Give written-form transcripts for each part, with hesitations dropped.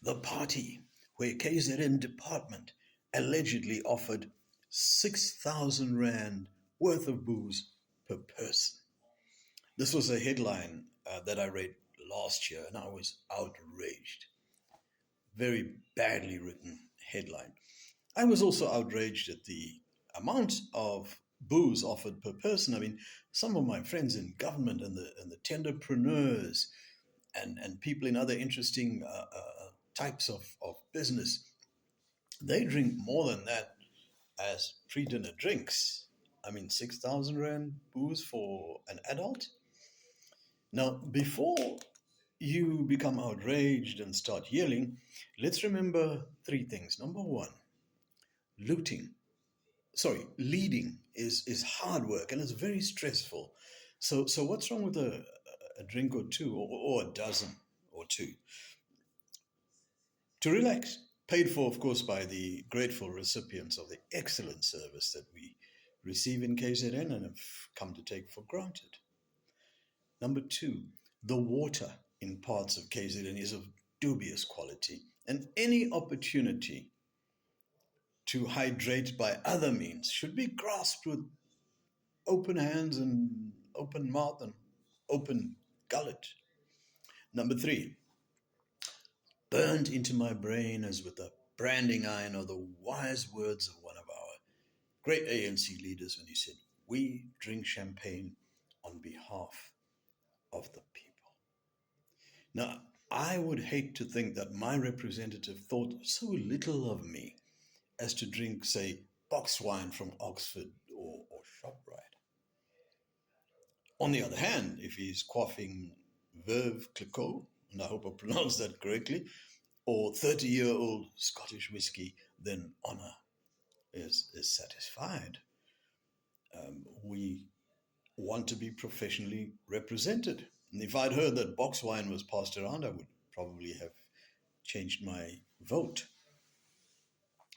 The party where KZN department allegedly offered 6,000 Rand worth of booze per person. This was a headline that I read last year and I was outraged. Very badly written headline. I was also outraged at the amount of booze offered per person. I mean, some of my friends in government and the tenderpreneurs and people in other interesting types of business, they drink more than that as pre-dinner drinks. I mean, 6,000 Rand booze for an adult? Now, before you become outraged and start yelling, let's remember three things. Number one, looting leading is hard work and it's very stressful. So what's wrong with a drink or two or a dozen or two to relax? Paid for, of course, by the grateful recipients of the excellent service that we receive in KZN and have come to take for granted. Number two, the water in parts of KZN is of dubious quality, and any opportunity to hydrate by other means should be grasped with open hands and open mouth and open gullet. Number three, burned into my brain as with a branding iron are the wise words of one of our great ANC leaders when he said, "We drink champagne on behalf of the people." Now, I would hate to think that my representative thought so little of me as to drink, say, box wine from Oxford or ShopRite. On the other hand, if he's quaffing Veuve Clicquot, and I hope I pronounced that correctly, or 30-year-old Scottish whiskey, then honour is satisfied. We want to be professionally represented. And if I'd heard that box wine was passed around, I would probably have changed my vote.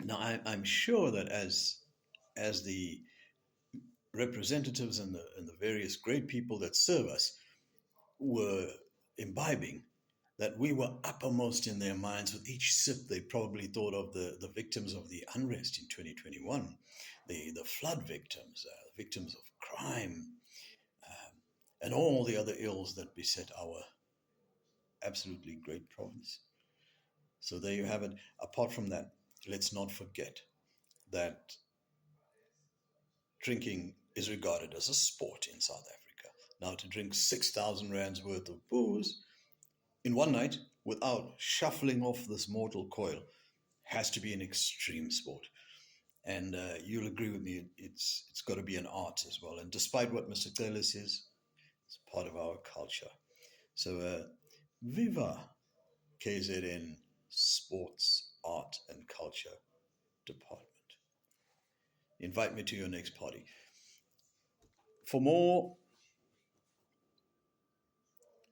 Now, I'm sure that as the representatives and the various great people that serve us were imbibing, that we were uppermost in their minds. With each sip, they probably thought of the victims of the unrest in 2021, the flood victims, victims of crime, and all the other ills that beset our absolutely great province. So there you have it. Apart from that, let's not forget that drinking is regarded as a sport in South Africa. Now, to drink 6,000 Rands worth of booze in one night without shuffling off this mortal coil has to be an extreme sport. And you'll agree with me, it's got to be an art as well. And despite what Mr. Taylor says, it's part of our culture. So, viva KZN Sports, Art and Culture Department. Invite me to your next party. For more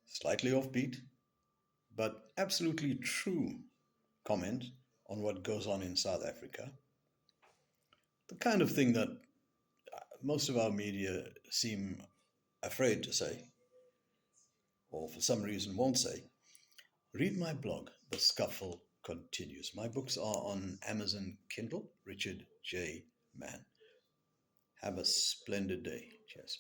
slightly offbeat, but absolutely true comment on what goes on in South Africa, the kind of thing that most of our media seem afraid to say, or for some reason won't say, read my blog, The Scuffle Continues. My books are on Amazon Kindle, Richard J. Mann. Have a splendid day. Cheers.